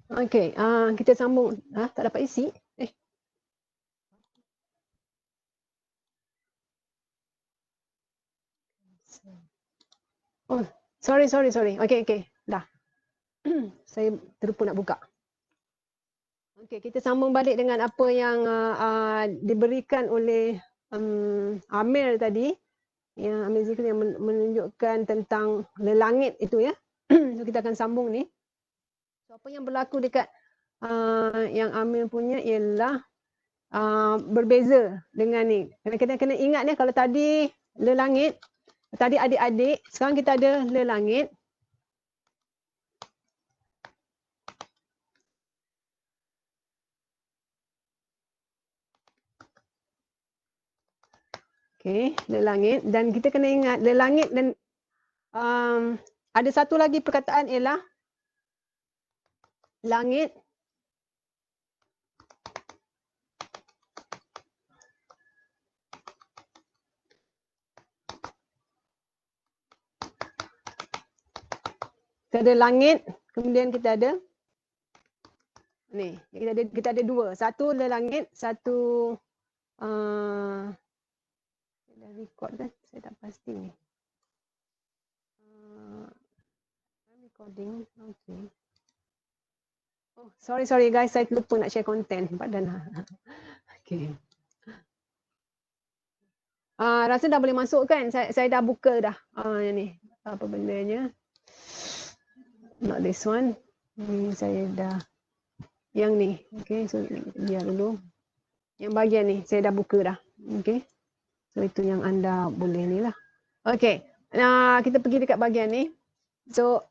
Okey, kita sambung. Tak dapat isi? Oh, sorry. Okey, dah. Saya terlupa nak buka. Okey, kita sambung balik dengan apa yang diberikan oleh Amir tadi. Yang Amir Zikri yang menunjukkan tentang lelangit itu ya. So kita akan sambung ni. So apa yang berlaku dekat yang Amir punya ialah berbeza dengan ni. Kita kena ingat ni kalau tadi lelangit, tadi adik-adik, sekarang kita ada lelangit. Okey, lelangit, dan kita kena ingat lelangit dan ada satu lagi perkataan ialah langit kita ada langit, kemudian kita ada ni, kita ada dua, satu lelangit, satu dah record kan? Saya tak pasti ni. Recording, okay. Oh, sorry guys, saya lupa nak share content. Okay. Rasa dah boleh masuk kan? Saya dah buka dah. Yang ni, apa bendanya? Not this one. Ni saya dah. Yang ni, okay. So biar dulu. Yang bahagian ni, saya dah buka dah. Okay. So itu yang anda boleh ni lah. Okay. Kita pergi dekat bahagian ni. So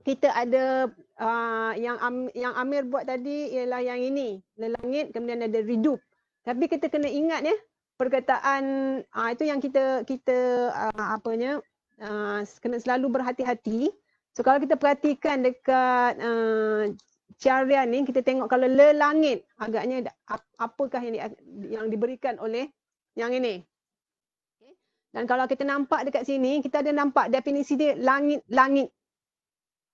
kita ada yang Amir buat tadi ialah yang ini, lelangit, kemudian ada redup. Tapi kita kena ingat ya, perkataan itu yang kita kena selalu berhati-hati. So kalau kita perhatikan dekat Syariah ni, kita tengok kalau lelangit, agaknya apakah yang diberikan oleh yang ini. Okay. Dan kalau kita nampak dekat sini, kita ada nampak definisi dia langit-langit.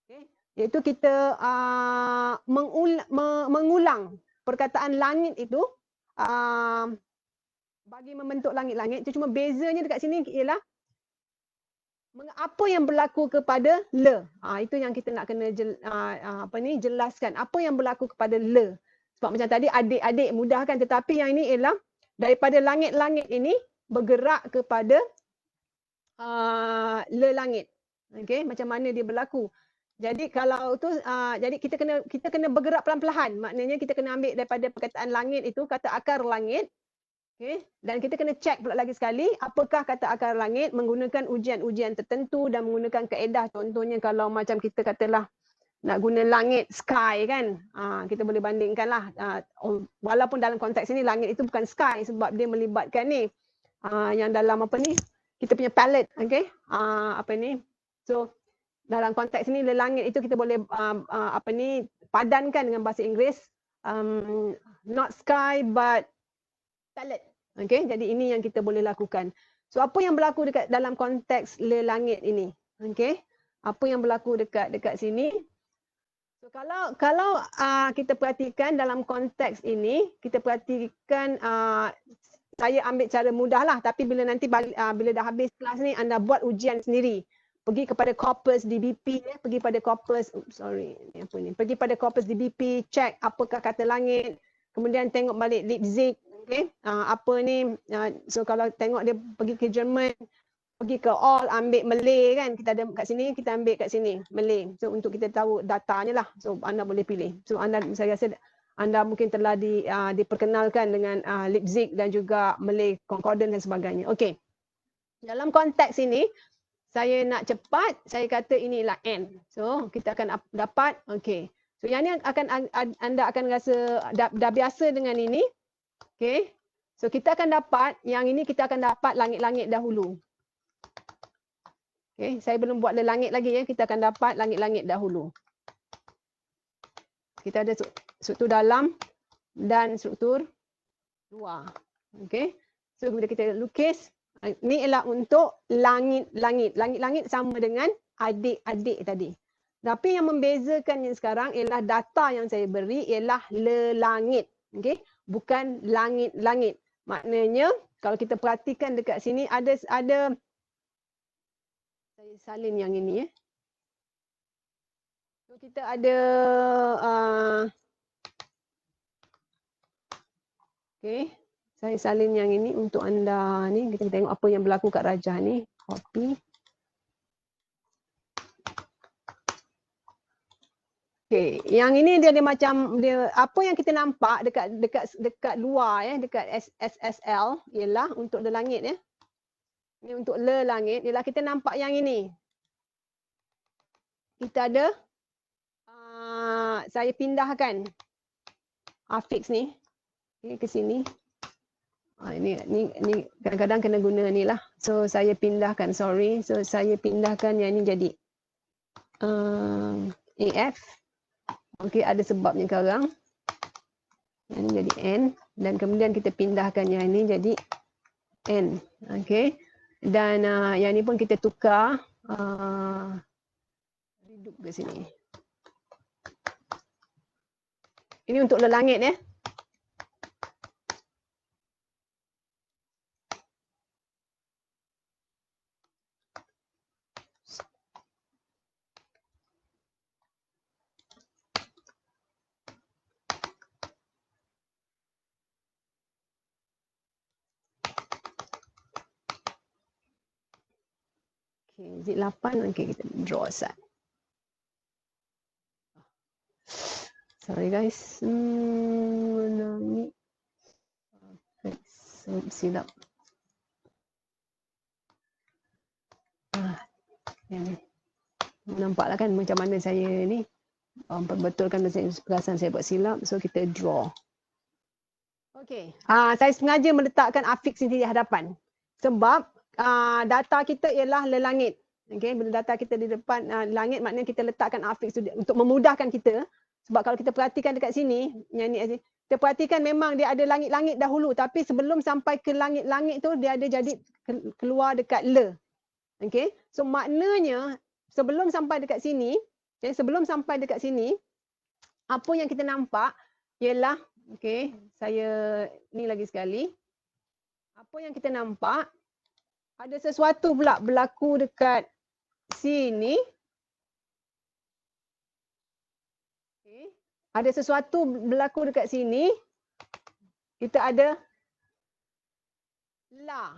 Okay. Iaitu kita mengulang perkataan langit itu bagi membentuk langit-langit. Cuma bezanya dekat sini ialah apa yang berlaku kepada le. Itu yang kita nak kena jelaskan. Apa yang berlaku kepada le. Sebab macam tadi adik-adik mudah kan, tetapi yang ini ialah daripada langit-langit ini bergerak kepada le langit. Okey, macam mana dia berlaku. Jadi kalau tu jadi kita kena bergerak pelan-pelan. Maknanya kita kena ambil daripada perkataan langit itu, kata akar langit. Okay. Dan kita kena cek pula lagi sekali, apakah kata akar langit menggunakan ujian-ujian tertentu dan menggunakan kaedah. Contohnya kalau macam kita katalah nak guna langit, sky kan, kita boleh bandingkan lah. Walaupun dalam konteks ini langit itu bukan sky sebab dia melibatkan ni, yang dalam apa ni, kita punya palette, okay? Apa ni, so dalam konteks ini langit itu kita boleh padankan dengan bahasa Inggeris, not sky but palette. Okay, jadi ini yang kita boleh lakukan. So apa yang berlaku dekat dalam konteks langit ini? Okay, apa yang berlaku dekat sini? So kalau kita perhatikan dalam konteks ini, kita perhatikan, saya ambil cara mudah lah, tapi bila nanti bila dah habis kelas ni, anda buat ujian sendiri. Pergi kepada corpus DBP, pergi pada corpus, pergi pada corpus DBP, cek apakah kata langit, kemudian tengok balik Leipzig, okay? Apa ni, so kalau tengok dia pergi ke Jerman, pergi ke all, ambil Malay kan, kita ada kat sini, kita ambil kat sini, Malay. So untuk kita tahu datanya lah, so anda boleh pilih. So saya rasa anda mungkin telah diperkenalkan dengan Leipzig dan juga Malay Concordance dan sebagainya. Okey. Dalam konteks ini, saya nak cepat, saya kata inilah N. So kita akan dapat, okey. So yang ni anda akan rasa dah biasa dengan ini. Okey. So kita akan dapat, yang ini kita akan dapat langit-langit dahulu. Okey, saya belum buat langit lagi ya. Kita akan dapat langit-langit dahulu. Kita ada struktur dalam dan struktur luar. Okey. So bila kita lukis, ini ialah untuk langit-langit. Langit-langit sama dengan adik-adik tadi. Tapi yang membezakannya sekarang ialah data yang saya beri ialah lelangit. Okey, bukan langit-langit. Maknanya kalau kita perhatikan dekat sini ada saya salin yang ini ya. So kita ada okey, saya salin yang ini untuk anda ni. Kita tengok apa yang berlaku kat Rajah ni. Copy. Okey, yang ini dia macam dia apa yang kita nampak dekat luar ya, dekat SSL ialah untuk le langit ya. Ini untuk le langit ialah kita nampak yang ini. Kita ada saya pindahkan affix ni ke sini. Ini kadang-kadang kena guna ni lah. So saya pindahkan, sorry. So saya pindahkan yang ini jadi AF. Okey, ada sebabnya sekarang. Yang ini jadi N dan kemudian kita pindahkan yang ini jadi N. Okey. Dan yang ini pun kita tukar redup ke sini. Ini untuk le langit ya. Okay, zip 8, okay, kita draw aside. Sorry guys. Mana ni? Okay, so silap. Yang nampaklah kan macam mana saya ni perbetulkan perasaan saya buat silap. So kita draw. Okay, saya sengaja meletakkan affix ni di hadapan. Sebab data kita ialah le langit. Okey, bila data kita di depan langit maknanya kita letakkan affix tu untuk memudahkan kita. Sebab kalau kita perhatikan dekat sini, yang ni kita perhatikan memang dia ada langit-langit dahulu tapi sebelum sampai ke langit-langit tu dia ada jadi keluar dekat le. Okey. So maknanya sebelum sampai dekat sini, sebelum sampai dekat sini apa yang kita nampak ialah okey, saya ni lagi sekali. Apa yang kita nampak ada sesuatu pula berlaku dekat sini. Okay. Ada sesuatu berlaku dekat sini. Kita ada la.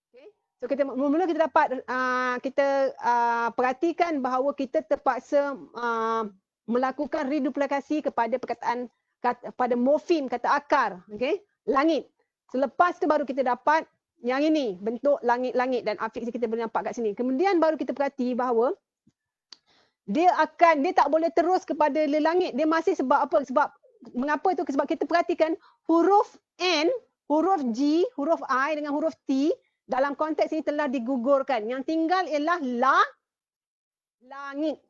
Okay. So kita mula kita dapat kita perhatikan bahawa kita terpaksa melakukan reduplikasi kepada perkataan pada morfem kata akar, okey, langit. Selepas tu baru kita dapat yang ini, bentuk langit-langit dan affix kita boleh nampak kat sini. Kemudian baru kita perhati bahawa dia tak boleh terus kepada le langit. Dia masih sebab apa? Sebab mengapa itu? Sebab kita perhatikan huruf N, huruf G, huruf I dengan huruf T dalam konteks ini telah digugurkan. Yang tinggal ialah la, langit.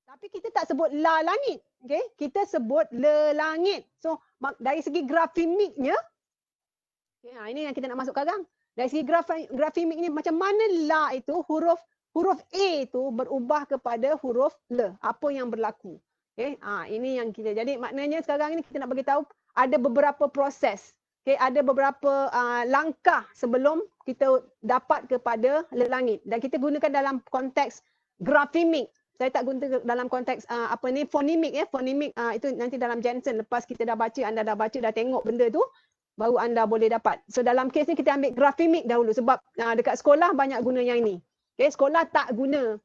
Tapi kita tak sebut la langit. Okay? Kita sebut le langit. So dari segi grafemiknya, okay, ini yang kita nak masuk sekarang. Dari segi grafemik ni macam mana la itu huruf A itu berubah kepada huruf le. Apa yang berlaku? Okay, ini yang kita. Jadi maknanya sekarang ni kita nak bagi tahu ada beberapa proses. Okay, ada beberapa langkah sebelum kita dapat kepada le langit dan kita gunakan dalam konteks grafemik. Saya tak guna dalam konteks fonimik ya. Fonimik itu nanti dalam Jensen lepas kita dah baca, anda dah baca, dah tengok benda tu baru anda boleh dapat. So dalam kes ni kita ambil grafemik dahulu sebab dekat sekolah banyak guna yang ini. Okay, sekolah tak guna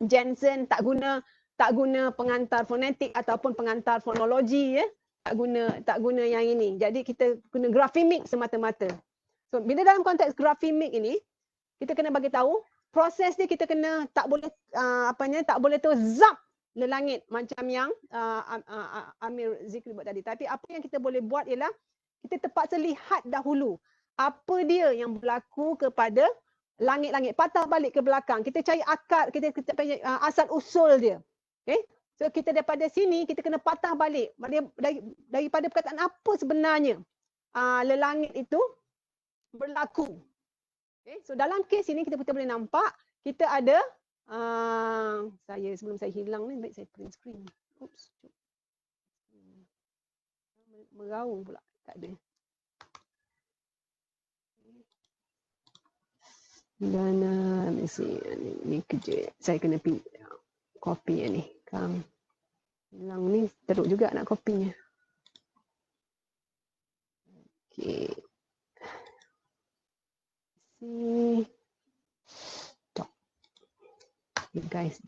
Jensen, tak guna pengantar fonetik ataupun pengantar fonologi ya. Tak guna yang ini. Jadi kita guna grafemik semata-mata. So bila dalam konteks grafemik ini kita kena bagi tahu proses ni kita kena tak boleh tak boleh tu zap le langit macam yang Amir zikir buat tadi. Tapi apa yang kita boleh buat ialah kita terpaksa lihat dahulu apa dia yang berlaku kepada langit-langit. Patah balik ke belakang. Kita cari akar, kita cari asal usul dia. Okay? So kita daripada sini kita kena patah balik daripada perkataan apa sebenarnya le langit itu berlaku. Okay? So dalam kes ini kita boleh nampak kita ada Sebelum saya hilang ni, baik saya print screen. Oops. Meraung pula. Tak ada. Dan ni kerja. Saya kena copy ni. Hilang ni teruk juga nak copynya. Okey. Stop. Okay, guys,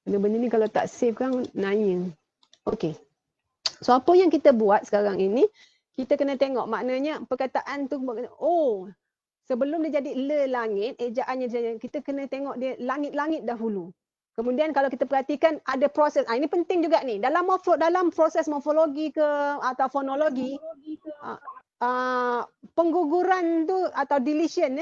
benda-benda ni kalau tak save kan nanya. Okey. So apa yang kita buat sekarang ini, kita kena tengok maknanya perkataan tu, sebelum dia jadi le langit, ejaannya kita kena tengok dia langit-langit dahulu. Kemudian kalau kita perhatikan ada proses, ini penting juga ni, dalam proses morfologi ke atau fonologi, pengguguran tu atau deletion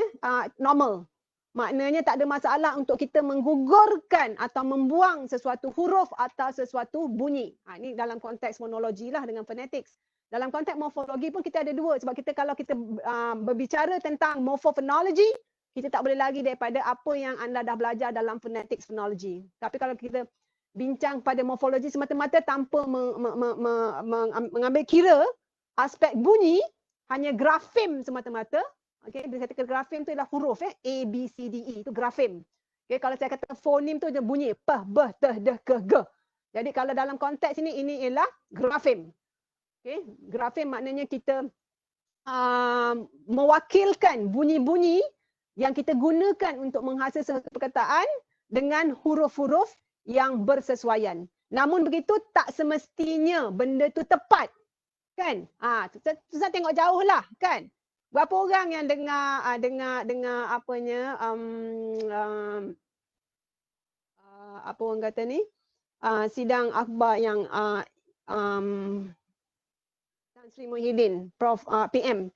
normal. Maknanya tak ada masalah untuk kita menggugurkan atau membuang sesuatu huruf atau sesuatu bunyi. Ini dalam konteks fonologi lah dengan phonetics. Dalam konteks morfologi pun kita ada dua. Sebab kalau kita berbicara tentang morphofonology, kita tak boleh lagi daripada apa yang anda dah belajar dalam phonetics phonology. Tapi kalau kita bincang pada morfologi semata-mata tanpa mengambil kira aspek bunyi, hanya grafem semata-mata. Okay, bila saya kata grafem tu adalah huruf A, B, C, D, E. Itu grafem. Okay, kalau saya kata fonem tu dia bunyi P, B, T, D, K, G. Jadi kalau dalam konteks ini ialah grafem. Okay, grafem maknanya kita mewakilkan bunyi-bunyi yang kita gunakan untuk menghasilkan perkataan dengan huruf-huruf yang bersesuaian. Namun begitu tak semestinya benda tu tepat. Kan? Susah tengok jauh lah, kan? Berapa orang yang dengar apanya apa orang kata ni? Sidang akhbar yang Tan Sri Muhyiddin, Prof PM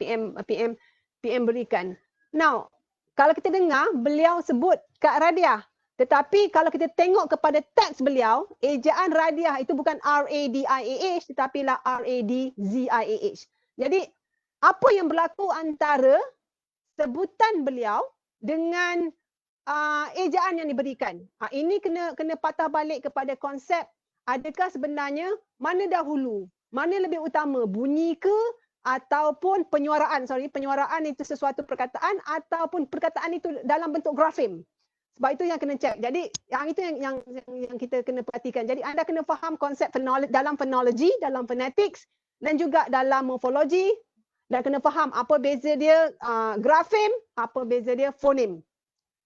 berikan. Now, kalau kita dengar beliau sebut Kak Radiah, tetapi kalau kita tengok kepada teks beliau, ejaan Radiah itu bukan R-A-D-I-A-H tetapi lah R-A-D-Z-I-A-H. Jadi apa yang berlaku antara sebutan beliau dengan ejaan yang diberikan? Ini kena patah balik kepada konsep, adakah sebenarnya mana dahulu, mana lebih utama, bunyi ke ataupun penyuaraan? Penyuaraan itu sesuatu perkataan ataupun perkataan itu dalam bentuk grafem. Sebab itu yang kena cek. Jadi yang itu yang kita kena perhatikan. Jadi anda kena faham konsep dalam phonology, dalam phonetics dan juga dalam morfologi. Dan kena faham apa beza dia grafem, apa beza dia fonem.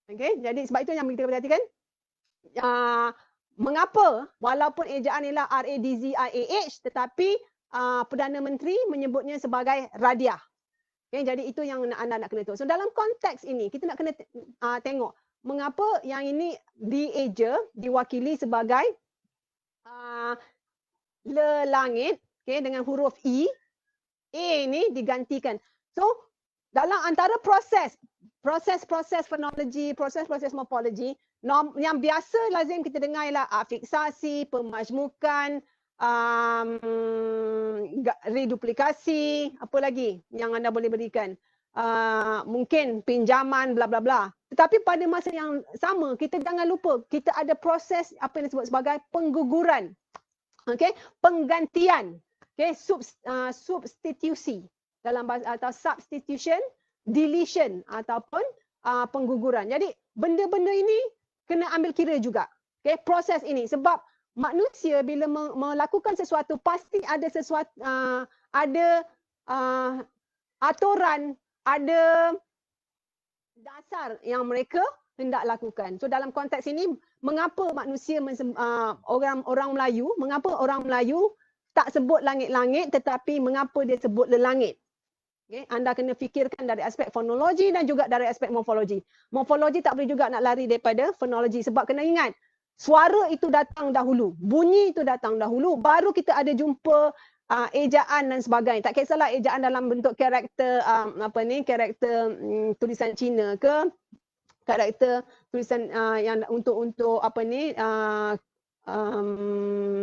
Okay, jadi sebab itu yang kita perhatikan. Mengapa walaupun ejaan ialah R-A-D-Z-I-A-H tetapi Perdana Menteri menyebutnya sebagai Radiah. Okay, jadi itu yang anda nak kena tahu. So dalam konteks ini kita nak kena tengok mengapa yang ini dieja diwakili sebagai le langit, okay, dengan huruf I. A ni digantikan. So dalam antara proses fonologi, proses morfologi yang biasa lazim kita dengar ialah afiksasi, pemajmukan, reduplikasi, apa lagi yang anda boleh berikan, mungkin pinjaman bla bla bla. Tetapi pada masa yang sama kita jangan lupa kita ada proses apa yang disebut sebagai pengguguran, okey, penggantian. Okay, substitusi dalam bahasa atau substitution, deletion ataupun pengguguran. Jadi benda-benda ini kena ambil kira juga. Okay, proses ini sebab manusia bila melakukan sesuatu pasti ada sesuatu ada aturan, ada dasar yang mereka hendak lakukan. So dalam konteks ini mengapa manusia orang Melayu, mengapa orang Melayu tak sebut langit-langit tetapi mengapa dia sebut lelangit? Okay, anda kena fikirkan dari aspek fonologi dan juga dari aspek morfologi. Morfologi tak boleh juga nak lari daripada fonologi sebab kena ingat suara itu datang dahulu, bunyi itu datang dahulu, baru kita ada jumpa ejaan dan sebagainya. Tak kisahlah ejaan dalam bentuk karakter karakter tulisan Cina ke, karakter tulisan yang untuk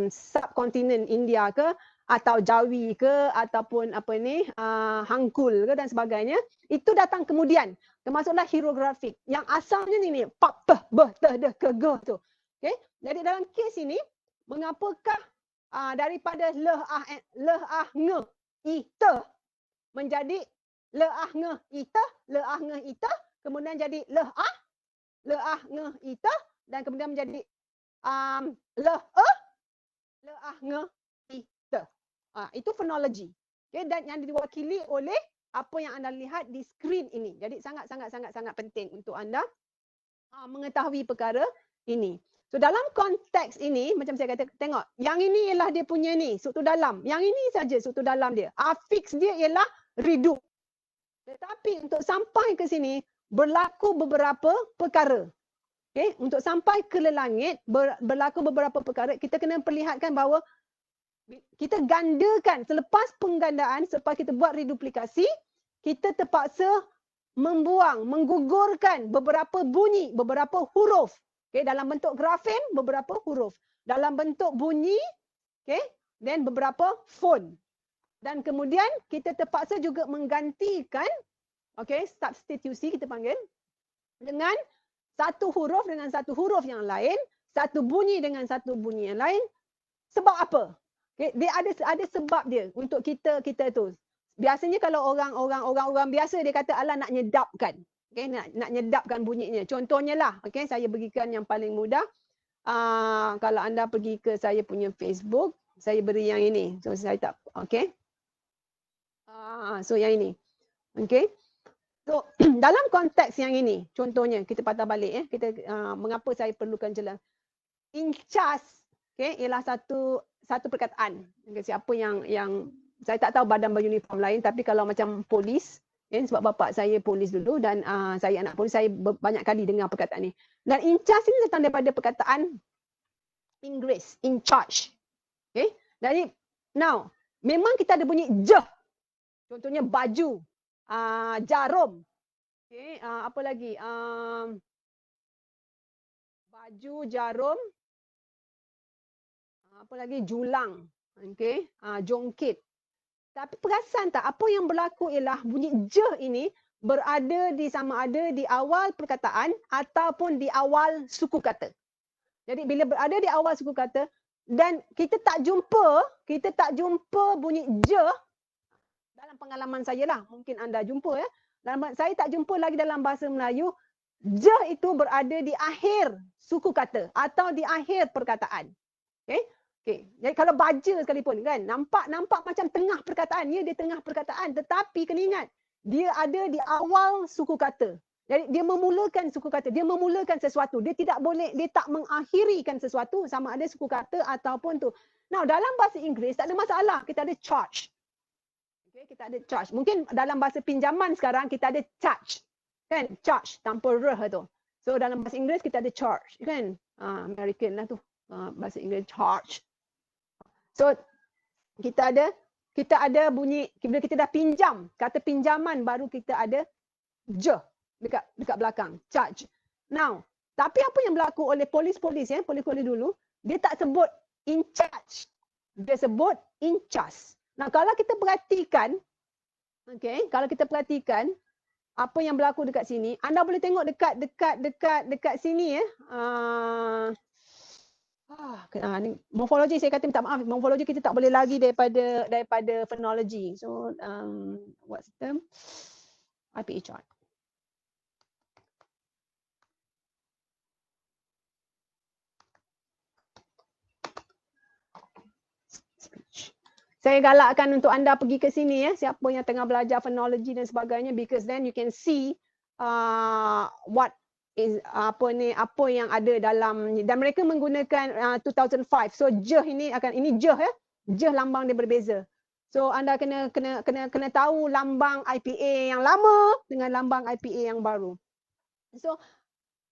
subkontinen India ke, atau Jawi ke ataupun apa ni Hangul ke dan sebagainya, itu datang kemudian, termasuklah hierografik yang asalnya ni pap peh beh teh deh ke ge tu. Okey, jadi dalam kes ini mengapakah daripada leh ah nge i te menjadi le ah nge i te, le ah nge i te, kemudian jadi le ah nge i te, dan kemudian menjadi le ah nge i te. Itu fonologi. Okay, dan yang diwakili oleh apa yang anda lihat di skrin ini. Jadi sangat penting untuk anda mengetahui perkara ini. So dalam konteks ini, macam saya kata, tengok, yang ini ialah dia punya ni, struktur dalam. Yang ini saja struktur dalam dia. Afiks dia ialah redup. Tetapi untuk sampai ke sini, berlaku beberapa perkara. Okay? Untuk sampai ke lelangit, berlaku beberapa perkara. Kita kena perlihatkan bahawa kita gandakan, selepas penggandaan, selepas kita buat reduplikasi, kita terpaksa membuang, menggugurkan beberapa bunyi, beberapa huruf. Okay, dalam bentuk grafem, beberapa huruf. Dalam bentuk bunyi, okay, dan beberapa font. Dan kemudian kita terpaksa juga menggantikan, okay, substitusi kita panggil, dengan satu huruf dengan satu huruf yang lain, satu bunyi dengan satu bunyi yang lain. Sebab apa? Okay, dia ada sebab dia untuk kita tu. Biasanya kalau orang biasa dia kata alah nak nyedapkan. Okay, nak nyedapkan bunyinya. Contohnya lah, okay, saya berikan yang paling mudah. Kalau anda pergi ke saya punya Facebook, saya beri yang ini. So saya tak, okay. So yang ini. Okay. So dalam konteks yang ini, contohnya kita patah balik kita mengapa saya perlukan jelas. Incas, okay, ialah satu perkataan. Okay, siapa yang saya tak tahu badan beruniform lain, tapi kalau macam polis, sebab bapa saya polis dulu dan saya anak polis, saya banyak kali dengar perkataan ni. Dan in charge ini datang daripada perkataan Inggeris, in charge. Okay? Jadi, now, memang kita ada bunyi je. Contohnya baju, jarum. Okay? Apa lagi? Baju, jarum. Apa lagi? Julang. Okay? Jongkit. Tapi perasan tak, apa yang berlaku ialah bunyi je ini berada di sama ada di awal perkataan ataupun di awal suku kata. Jadi bila berada di awal suku kata dan kita tak jumpa bunyi je dalam pengalaman saya lah, mungkin anda jumpa saya tak jumpa lagi dalam bahasa Melayu je itu berada di akhir suku kata atau di akhir perkataan. Okay? Okay. Jadi kalau baja sekalipun kan, nampak macam tengah perkataan, dia tengah perkataan, tetapi kena ingat, dia ada di awal suku kata. Jadi dia memulakan suku kata, dia memulakan sesuatu, dia tak mengakhirikan sesuatu sama ada suku kata ataupun tu. Now dalam bahasa Inggeris tak ada masalah, kita ada charge. Okay, kita ada charge. Mungkin dalam bahasa pinjaman sekarang kita ada charge. Kan? Charge tanpa reh tu. So dalam bahasa Inggeris kita ada charge, kan? American lah tu. Bahasa Inggeris charge. So kita ada bunyi bila kita dah pinjam, kata pinjaman baru kita ada je dekat belakang, charge. Now, tapi apa yang berlaku oleh polis polis dulu, dia tak sebut in charge. Dia sebut in charge. Nah, kalau kita perhatikan, okay, kalau kita perhatikan apa yang berlaku dekat sini, anda boleh tengok dekat sini ni morfologi, saya kata minta maaf, morfologi kita tak boleh lagi daripada phonology. So what's the term? IPA chart. Saya galakkan untuk anda pergi ke sini siapa yang tengah belajar phonology dan sebagainya, because then you can see what is apa yang ada dalam, dan mereka menggunakan 2005. So je ini je lambang dia berbeza. So anda kena tahu lambang IPA yang lama dengan lambang IPA yang baru. So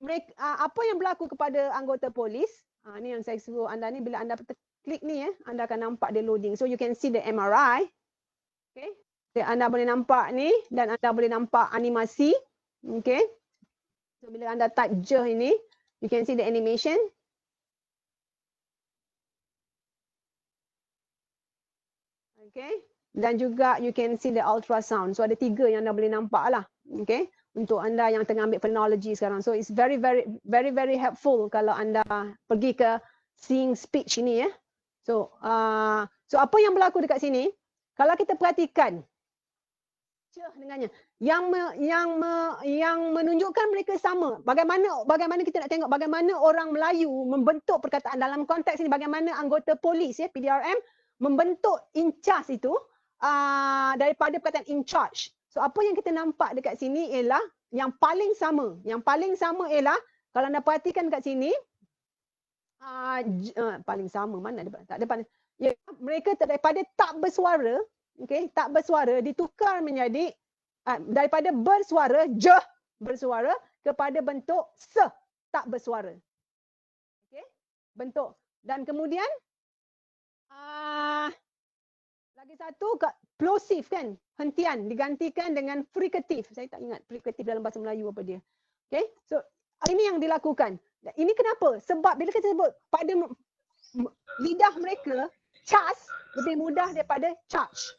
mereka apa yang berlaku kepada anggota polis, ni yang saya suruh anda ni, bila anda klik ni anda akan nampak dia loading. So you can see the MRI. Okay. Anda boleh nampak ni dan anda boleh nampak animasi. Okay. So bila anda type je ini, you can see the animation. Okay. Dan juga you can see the ultrasound. So ada 3 yang anda boleh nampak lah. Okay. Untuk anda yang tengah ambil phonology sekarang. So it's very helpful kalau anda pergi ke seeing speech ini ya. So apa yang berlaku dekat sini? Kalau kita perhatikan dengannya yang menunjukkan mereka sama. Bagaimana kita nak tengok bagaimana orang Melayu membentuk perkataan dalam konteks ini, bagaimana anggota polis ya PDRM membentuk in charge itu daripada perkataan in charge. So apa yang kita nampak dekat sini ialah yang paling sama. Yang paling sama ialah kalau anda perhatikan dekat sini paling sama mana tak ada ya, mereka daripada tak bersuara, okey, tak bersuara ditukar menjadi daripada bersuara bersuara kepada bentuk tak bersuara. Okey, bentuk. Dan kemudian lagi satu plosive kan, hentian digantikan dengan frikatif. Saya tak ingat frikatif dalam bahasa Melayu apa dia. Okey, so ini yang dilakukan. Ini kenapa? Sebab bila kita sebut pada lidah mereka charge lebih mudah daripada charge.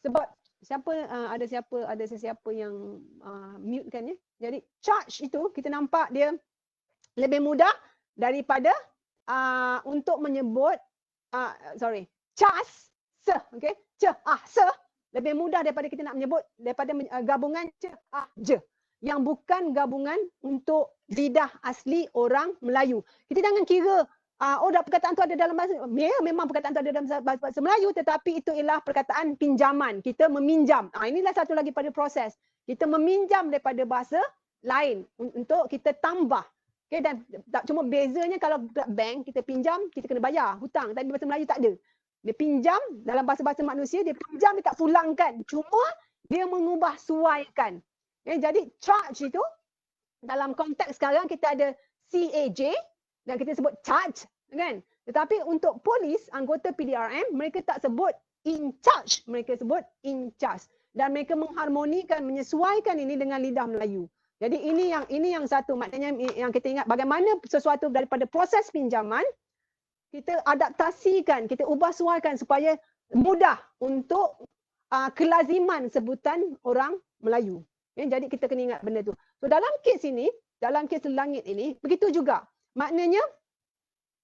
Sebab ada sesiapa yang mute kan ya. Jadi charge itu kita nampak dia lebih mudah daripada untuk menyebut charge okey, lebih mudah daripada kita nak menyebut daripada gabungan je yang bukan gabungan untuk lidah asli orang Melayu. Kita jangan kira dah perkataan tu ada dalam bahasa, memang perkataan tu ada dalam bahasa Melayu, tetapi itu ialah perkataan pinjaman. Kita meminjam. Inilah satu lagi pada proses. Kita meminjam daripada bahasa lain untuk kita tambah. Okay, dan tak cuma bezanya kalau bank kita pinjam, kita kena bayar hutang. Tapi bahasa Melayu tak ada. Dia pinjam dalam bahasa-bahasa manusia, dia pinjam, dia tak pulangkan. Cuma dia mengubah suaikan. Jadi charge itu dalam konteks sekarang kita ada CAJ dan kita sebut charge kan. Tetapi untuk polis, anggota PDRM, mereka tak sebut in charge, mereka sebut in charge. Dan mereka mengharmonikan, menyesuaikan ini dengan lidah Melayu. Jadi ini yang satu, maknanya yang kita ingat bagaimana sesuatu daripada proses pinjaman kita adaptasikan, kita ubah suaikan supaya mudah untuk kelaziman sebutan orang Melayu. Jadi kita kena ingat benda tu. So dalam kes ini, dalam kes langit ini, begitu juga. Maknanya,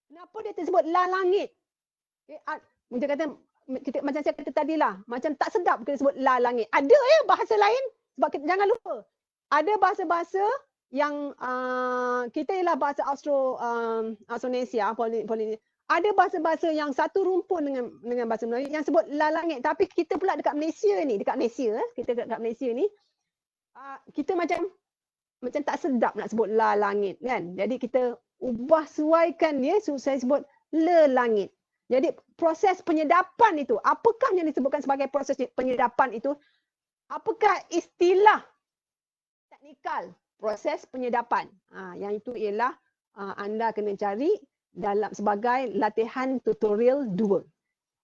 kenapa dia tersebut la langit? Macam kata, macam saya kata tadilah, macam tak sedap kita sebut la langit. Ada ya bahasa lain, sebab kita, jangan lupa. Ada bahasa-bahasa yang kita ialah bahasa Austronesia, Polinesia. Ada bahasa-bahasa yang satu rumpun dengan bahasa Melayu yang sebut la langit. Tapi kita pula dekat Malaysia ni, kita dekat Malaysia ni, kita macam tak sedap nak sebut la langit kan. Jadi kita ubah suaikan dia, saya sebut le langit. Jadi proses penyedapan itu, apakah yang disebutkan sebagai proses penyedapan itu? Apakah istilah teknikal proses penyedapan? Yang itu ialah anda kena cari dalam sebagai latihan tutorial 2.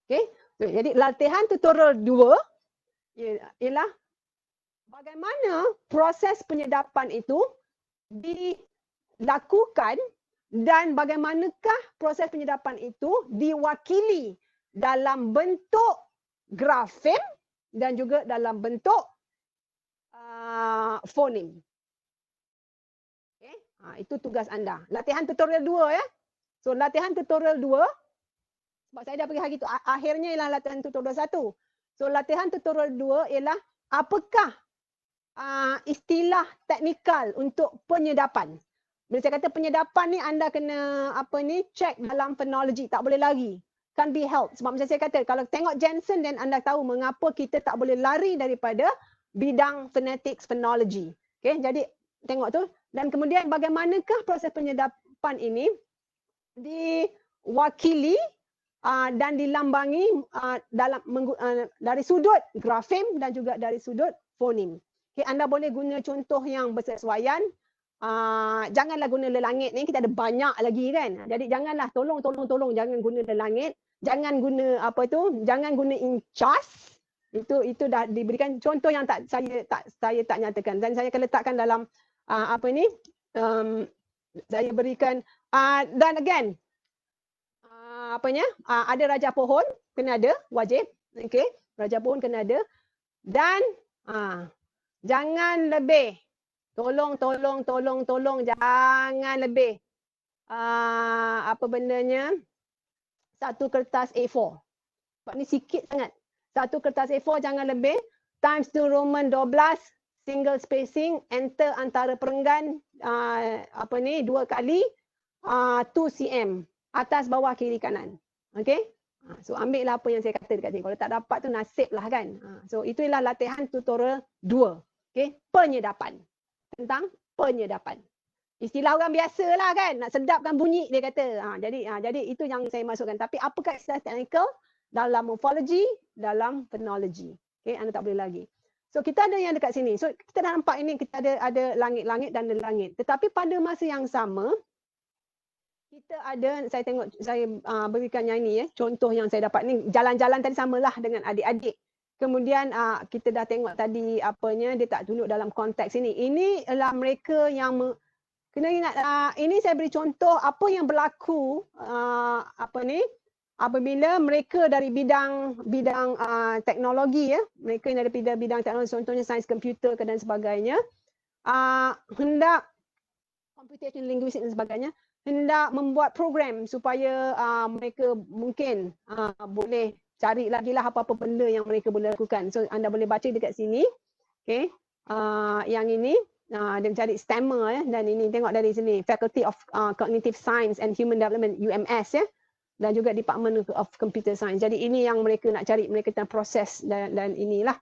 Okey. Jadi latihan tutorial 2 ialah bagaimana proses penyedapan itu dilakukan dan bagaimanakah proses penyedapan itu diwakili dalam bentuk grafem dan juga dalam bentuk fonem. Okay. Itu tugas anda. Latihan tutorial 2 ya. So latihan tutorial 2, sebab saya dah pergi hari tu, akhirnya ialah latihan tutorial 1. So latihan tutorial 2 ialah apakah istilah teknikal untuk penyedapan. Bila saya kata penyedapan ni anda kena check dalam phonology, tak boleh lari. Can't be helped. Sebab macam saya kata, kalau tengok Jensen dan anda tahu mengapa kita tak boleh lari daripada bidang phonetics phonology. Okay, jadi tengok tu. Dan kemudian bagaimanakah proses penyedapan ini diwakili dan dilambangi dari sudut grafem dan juga dari sudut fonem. Okay, anda boleh guna contoh yang bersesuaian. Janganlah guna lelangit ni, kita ada banyak lagi kan. Jadi janganlah, tolong jangan guna lelangit. Jangan guna jangan guna in charge. Itu dah diberikan contoh yang saya tak nyatakan. Dan saya akan letakkan dalam saya berikan dan again ada raja pohon, kena ada, wajib. Okay. Raja pohon kena ada. Dan jangan lebih. Tolong jangan lebih. Apa bendanya? Satu kertas A4. Sebab ni sikit sangat. Satu kertas A4 jangan lebih. Times New Roman 12. Single spacing. Enter antara perenggan. 2 kali. 2 cm. Atas, bawah, kiri, kanan. Okay? So ambil lah apa yang saya kata dekat sini. Kalau tak dapat tu nasib lah kan. So itulah latihan tutorial 2. Okay? Penyedapan. Tentang penyedapan. Istilah orang biasa lah kan. Nak sedapkan bunyi dia kata. Jadi itu yang saya masukkan. Tapi apakah istilah teknikal? Dalam morfologi, dalam phonology. Okay? Anda tak boleh lagi. So kita ada yang dekat sini. So kita dah nampak ini kita ada langit-langit dan langit. Tetapi pada masa yang sama, kita ada, saya tengok, saya berikan yang ini contoh yang saya dapat ni, jalan-jalan tadi samalah dengan adik-adik. Kemudian kita dah tengok tadi apanya, dia tak tunjuk dalam konteks ini. Ini adalah mereka yang kena ingat, ini saya beri contoh apa yang berlaku apabila mereka dari bidang teknologi mereka yang dari bidang teknologi, contohnya sains komputer dan sebagainya, hendak computational linguistics dan sebagainya, hendak membuat program supaya mereka mungkin boleh cari lagi lah apa-apa benda yang mereka boleh lakukan. So anda boleh baca dekat sini. Okay. Yang ini dia cari STEMmer dan ini tengok dari sini Faculty of Cognitive Science and Human Development, UMS dan juga Department of Computer Science. Jadi ini yang mereka nak cari, mereka tentang proses dan inilah.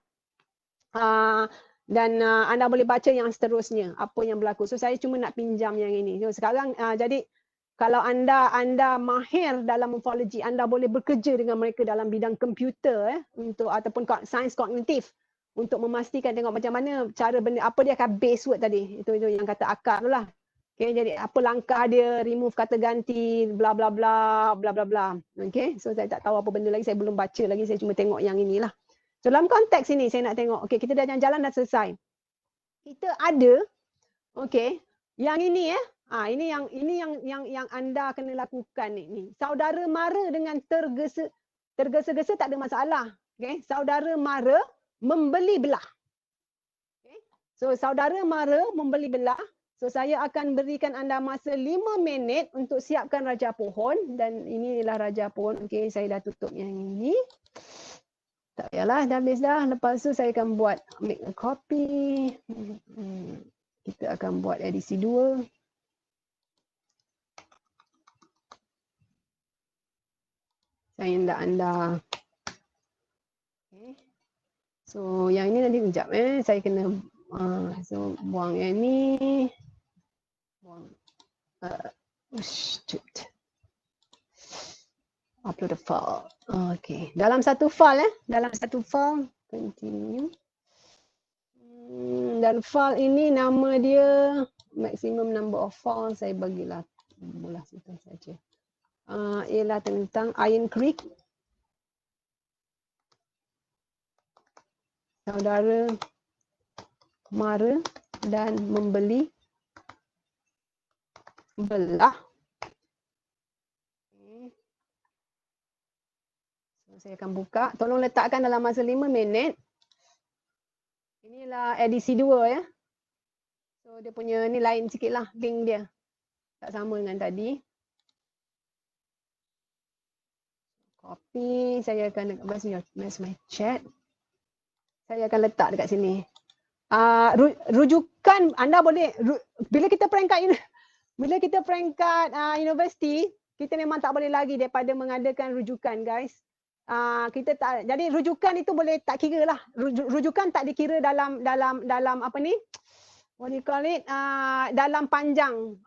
Dan anda boleh baca yang seterusnya apa yang berlaku. So saya cuma nak pinjam yang ini. So sekarang jadi kalau anda mahir dalam morfologi, anda boleh bekerja dengan mereka dalam bidang komputer untuk ataupun sains kognitif untuk memastikan tengok macam mana cara benda, apa dia akan base word tadi. Itu yang kata akar tu lah. Okay, jadi apa langkah dia, remove kata ganti, bla bla bla bla bla bla. Okay, so saya tak tahu apa benda lagi, saya belum baca lagi, saya cuma tengok yang inilah. So, dalam konteks ini saya nak tengok, okey, kita dah jalan dah selesai. Kita ada, okey, yang ini ini yang anda kena lakukan ni. Saudara mara dengan tergesa-gesa tak ada masalah. Okey, saudara mara membeli belah. Okay. So saudara mara membeli belah. So saya akan berikan anda masa 5 minit untuk siapkan raja pohon dan inilah raja pohon. Okey, saya dah tutup yang ini. Tak payahlah, dah habis dah. Lepas tu saya akan buat make a copy. Kita akan buat edisi 2. Saya hendak anda. Okay. So yang ini nanti kejap saya kena so buang yang ni. Buang. Upload a file. Okay. Dalam satu file continue. Dan file ini nama dia maximum number of files saya bagilah bola situ saja. Ialah tentang Iron Creek. Saudara mara dan membeli belah. Saya akan buka. Tolong letakkan dalam masa 5 minit. Inilah edisi 2 So dia punya ni lain sikit lah link dia. Tak sama dengan tadi. Copy. Saya akan where's my chat. Saya akan letak dekat sini. Rujukan anda boleh bila kita peringkat universiti, kita memang tak boleh lagi daripada mengadakan rujukan, guys. Kita tak, jadi rujukan itu boleh tak kira lah. Rujukan tak dikira dalam apa ni? What do you call it? Dalam panjang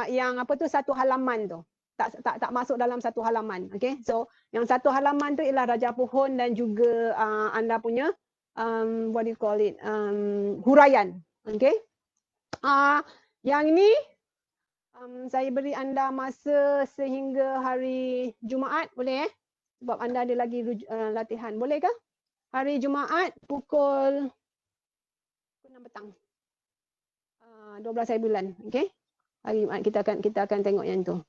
yang apa tu satu halaman tu. Tak masuk dalam satu halaman. Okay, so yang satu halaman tu ialah raja pohon dan juga anda punya what do you call it? Huraian. Okay. Yang ini saya beri anda masa sehingga hari Jumaat, boleh sebab anda ada lagi latihan. Boleh ke? Hari Jumaat pukul 6 petang. 12 hari bulan, okey? Hari Jumaat kita akan tengok yang tu.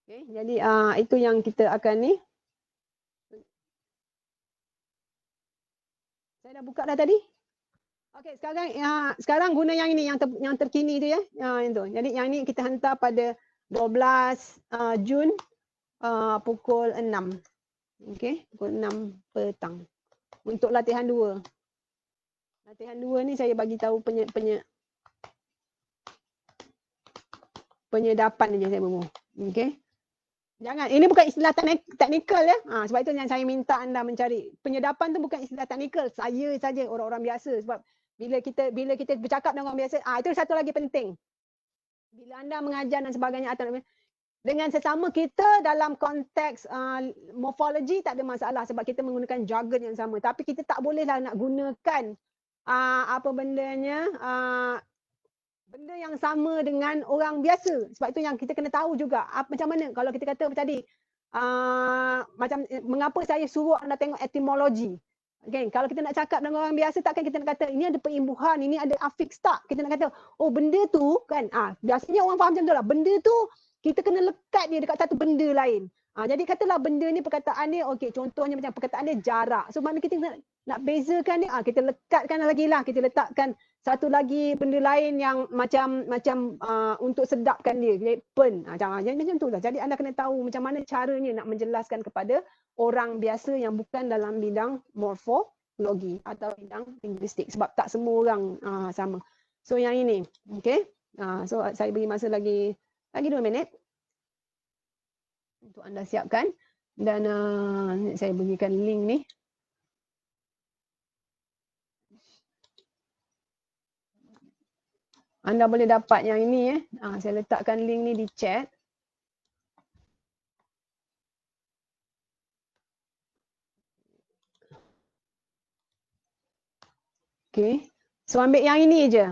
Okey, jadi itu yang kita akan ni. Saya dah buka dah tadi. Okey, sekarang guna yang ini yang terkini tu ya. Itu. Jadi yang ini kita hantar pada 12 Jun pukul 6. Okey, pukul 6 petang. Untuk latihan 2. Latihan 2 ni saya bagi tahu penyedapan saja saya bawa. Okey. Jangan, ini bukan istilah teknikal ya. Sebab itu yang saya minta anda mencari. Penyedapan tu bukan istilah teknikal. Saya saja orang-orang biasa. Sebab bila kita bercakap dengan orang biasa, itu satu lagi penting. Bila anda mengajar dan sebagainya atau dengan sesama kita dalam konteks morfologi tak ada masalah sebab kita menggunakan jargon yang sama. Tapi kita tak bolehlah nak gunakan apa bendanya benda yang sama dengan orang biasa. Sebab itu yang kita kena tahu juga macam mana kalau kita kata tadi macam mengapa saya suruh anda tengok etimologi. Okay, kalau kita nak cakap dengan orang biasa takkan kita nak kata ini ada perimbuhan, ini ada afiks tak. Kita nak kata oh benda tu kan biasanya orang faham macam tu lah. Benda tu kita kena lekat dia dekat satu benda lain. Jadi katalah benda ni perkataan dia okey contohnya macam perkataan dia jarak. So mana kita nak bezakan dia kita lekatkan lagi lah, kita letakkan satu lagi benda lain yang macam untuk sedapkan dia, pen macam tu lah. Jadi anda kena tahu macam mana caranya nak menjelaskan kepada orang biasa yang bukan dalam bidang morfologi atau bidang linguistik sebab tak semua orang sama. So yang ini okey. So saya beri masa lagi 2 minit untuk anda siapkan dan saya berikan link ni. Anda boleh dapat yang ini saya letakkan link ni di chat. Okey. So ambil yang ini je.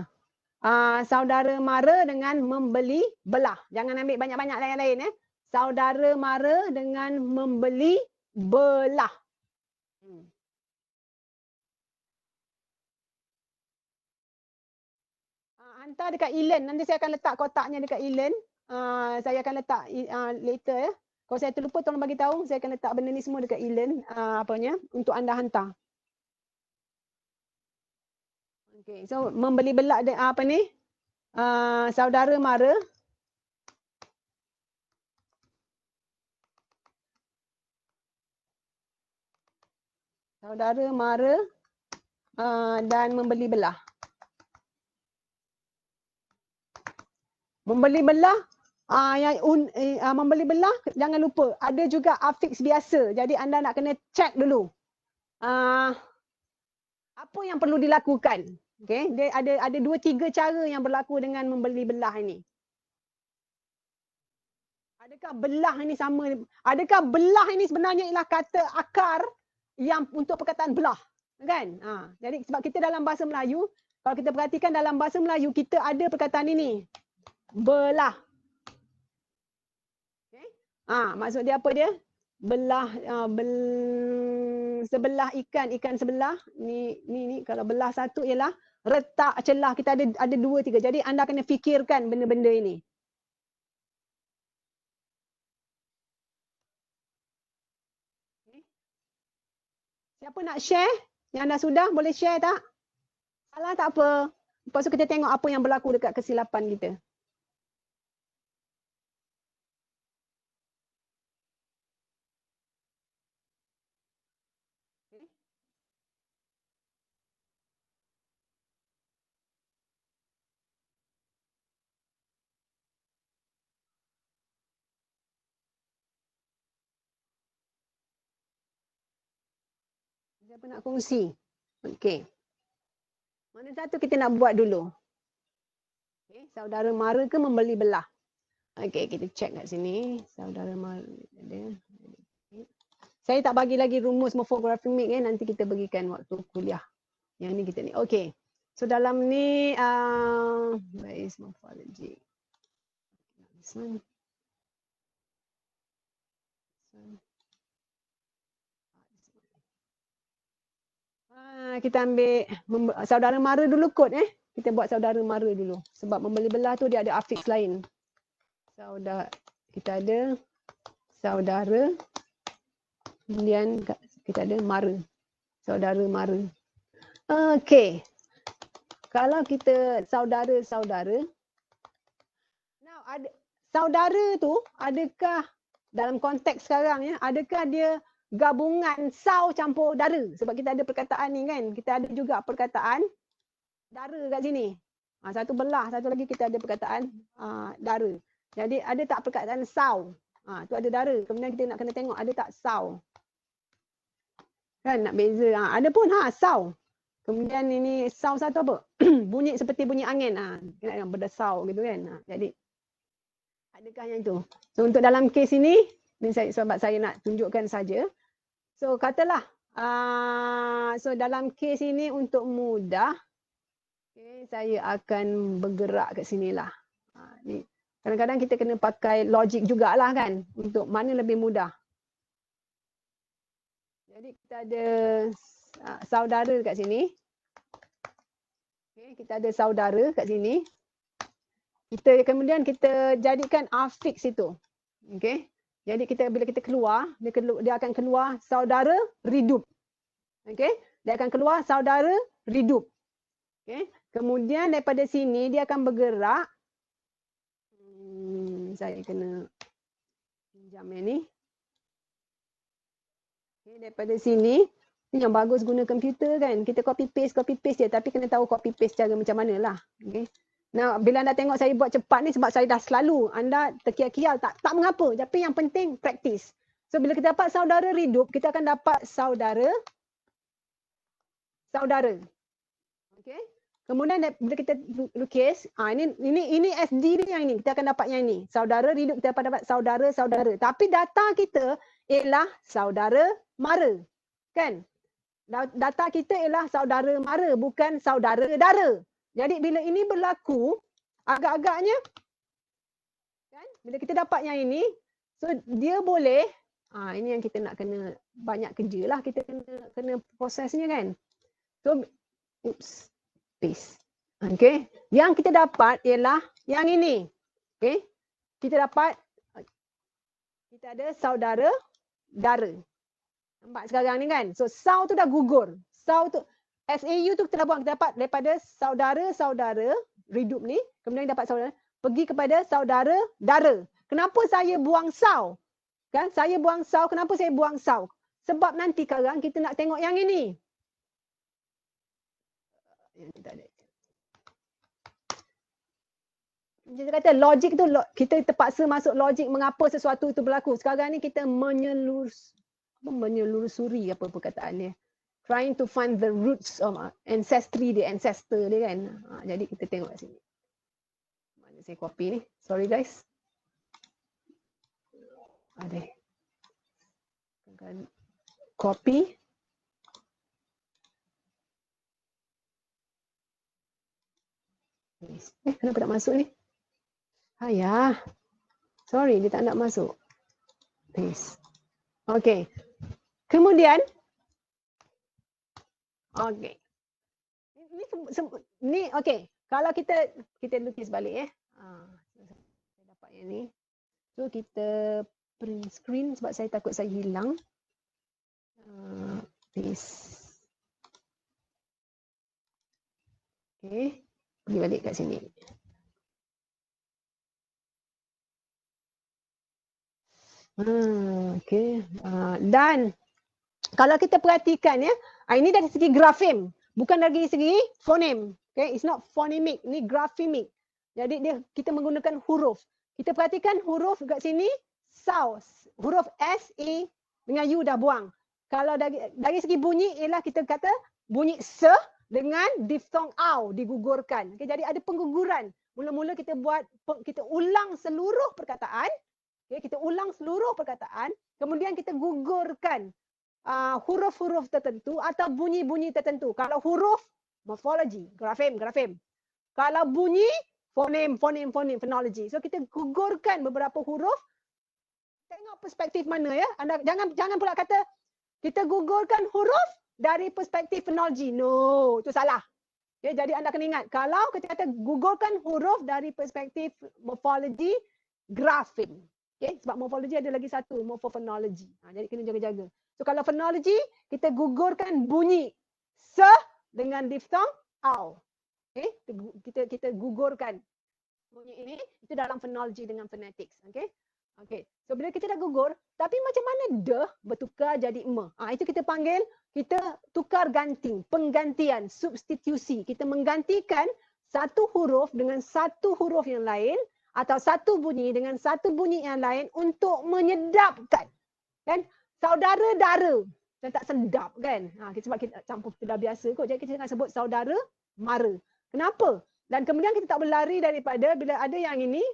Saudara mara dengan membeli belah. Jangan ambil banyak-banyak lain-lain Saudara mara dengan membeli belah. Hantar dekat e-learn. Nanti saya akan letak kotaknya dekat e-learn. Saya akan letak later ya. Kalau saya terlupa tolong bagi tahu. Saya akan letak benda ni semua dekat e-learn untuk anda hantar. Okay, so membeli belah apa ni? Saudara mara. Saudara mara dan membeli belah. Membeli belah, membeli belah jangan lupa ada juga afiks biasa. Jadi anda nak kena check dulu. Apa yang perlu dilakukan? Okay, dia ada 2-3 cara yang berlaku dengan membeli belah ini. Adakah belah ini sama? Adakah belah ini sebenarnya ialah kata akar yang untuk perkataan belah? Kan? Jadi sebab kita dalam bahasa Melayu, kalau kita perhatikan dalam bahasa Melayu, kita ada perkataan ini. Belah. Okay? Maksud dia apa dia? Belah, sebelah ikan sebelah. Ni kalau belah satu ialah retak celah. Kita ada 2-3. Jadi anda kena fikirkan benda-benda ini. Okay. Siapa nak share? Yang anda sudah boleh share tak? Salah tak apa. Lepas tu kita tengok apa yang berlaku dekat kesilapan kita. Siapa nak kongsi? Okey. Mana satu kita nak buat dulu? Okay. Saudara mara ke membeli belah? Okey, kita check kat sini. Saudara mara ada. Saya tak bagi lagi rumus morphographic nanti kita berikan waktu kuliah. Yang ni kita ni. Okey. So dalam ni where is morphology? This one. Kita ambil saudara mara dulu kot Kita buat saudara mara dulu. Sebab membeli belah tu dia ada afiks lain. Kita ada saudara, kemudian kita ada mara. Saudara mara. Okey. Kalau kita saudara-saudara, now ada saudara tu adakah dalam konteks sekarang ya, adakah dia gabungan sau campur dara? Sebab kita ada perkataan ni kan, kita ada juga perkataan dara kat sini. Satu belah, satu lagi kita ada perkataan dara. Jadi ada tak perkataan sau? Tu ada dara. Kemudian kita nak kena tengok ada tak sau. Kan nak beza. Ada pun sau. Kemudian ini sau satu apa? Bunyi seperti bunyi angin. Yang berdesau gitu kan. Jadi adakah yang itu? So untuk dalam kes ini sebab saya nak tunjukkan saja. So katalah so dalam kes ini untuk mudah, okay, saya akan bergerak kat sinilah. Ni kadang-kadang kita kena pakai logik jugalah kan untuk mana lebih mudah. Jadi kita ada saudara kat sini. Okay, kita ada saudara kat sini. Kemudian kita jadikan afiks itu. Okay. Jadi bila kita keluar, dia akan keluar saudara redup. Okay. Dia akan keluar saudara redup. Okay. Kemudian daripada sini dia akan bergerak. Saya kena pinjam yang ni. Okay, daripada sini, ni yang bagus guna komputer kan. Kita copy paste je. Tapi kena tahu copy paste cara macam mana lah. Okay. Nah, bila anda tengok saya buat cepat ni sebab saya dah selalu. Anda terkial-kial tak mengapa. Tapi yang penting practice. So bila kita dapat saudara redup, kita akan dapat saudara. Okay. Kemudian bila kita lukis, ini SD ni yang ini. Kita akan dapat yang ini. Saudara redup, kita akan dapat saudara-saudara. Tapi data kita ialah saudara mara. Kan? Data kita ialah saudara mara, bukan saudara dara. Jadi bila ini berlaku, agak-agaknya, kan? Bila kita dapat yang ini, so dia boleh, ini yang kita nak kena banyak kerja lah. Kita kena prosesnya kan. So, paste. Okay. Yang kita dapat ialah yang ini. Okay. Kita ada saudara dara. Nampak sekarang ni kan. So sau tu dah gugur. Sau tu SAU tu kita dah buang. Kita dapat daripada saudara-saudara redup ni. Kemudian dapat saudara. Pergi kepada saudara dara. Kenapa saya buang sau? Kan saya buang sau. Kenapa saya buang sau? Sebab nanti sekarang kita nak tengok yang ini. Kita kata logik tu, kita terpaksa masuk logik mengapa sesuatu itu berlaku. Sekarang ni kita menyelusuri apa perkataan dia. Trying to find the roots of ancestry dia, ancestor dia kan. Jadi kita tengok kat sini. Mana saya copy ni. Sorry guys. Ada. Copy. Kenapa tak masuk ni? Ayah. Sorry, dia tak nak masuk. Paste. Okay. Kemudian. Okay. Ni okay. Kalau kita lukis balik saya dapat yang ni. So kita print screen sebab saya takut saya hilang. Paste. Okay. Pergi balik kat sini. Okay. Dan kalau kita perhatikan ya, ini dari segi grafem, bukan dari segi fonem. Okay, it's not phonemic, ni grafemic. Jadi kita menggunakan huruf. Kita perhatikan huruf kat sini, sau, huruf S, E dengan U dah buang. Kalau dari segi bunyi ialah kita kata bunyi se dengan diftong au digugurkan. Okay, jadi ada pengguguran. Mula-mula kita ulang seluruh perkataan. Okay, kita ulang seluruh perkataan. Kemudian kita gugurkan huruf-huruf tertentu atau bunyi-bunyi tertentu. Kalau huruf, morphology, grafem. Kalau bunyi, fonem, phonology. So kita gugurkan beberapa huruf. Tengok perspektif mana ya. Anda jangan pula kata kita gugurkan huruf dari perspektif phonology. No, itu salah. Okay, jadi anda kena ingat, kalau kita kata gugurkan huruf dari perspektif morphology, grafem. Okay, sebab morphology ada lagi satu, morphophonology. Jadi kena jaga-jaga. So kalau phonology, kita gugurkan bunyi se dengan diftong au. Okey, kita gugurkan bunyi ini, itu dalam phonology dengan phonetics. Okey. Okey. So bila kita dah gugur, tapi macam mana de bertukar jadi me? Itu kita panggil, kita tukar ganti, penggantian, substitusi. Kita menggantikan satu huruf dengan satu huruf yang lain atau satu bunyi dengan satu bunyi yang lain untuk menyedapkan. Kan? Saudara-dara. Dan tak sedap kan? Sebab kita campur, kita dah biasa kot. Jadi kita nak sebut saudara mara. Kenapa? Dan kemudian kita tak berlari daripada bila ada yang ini.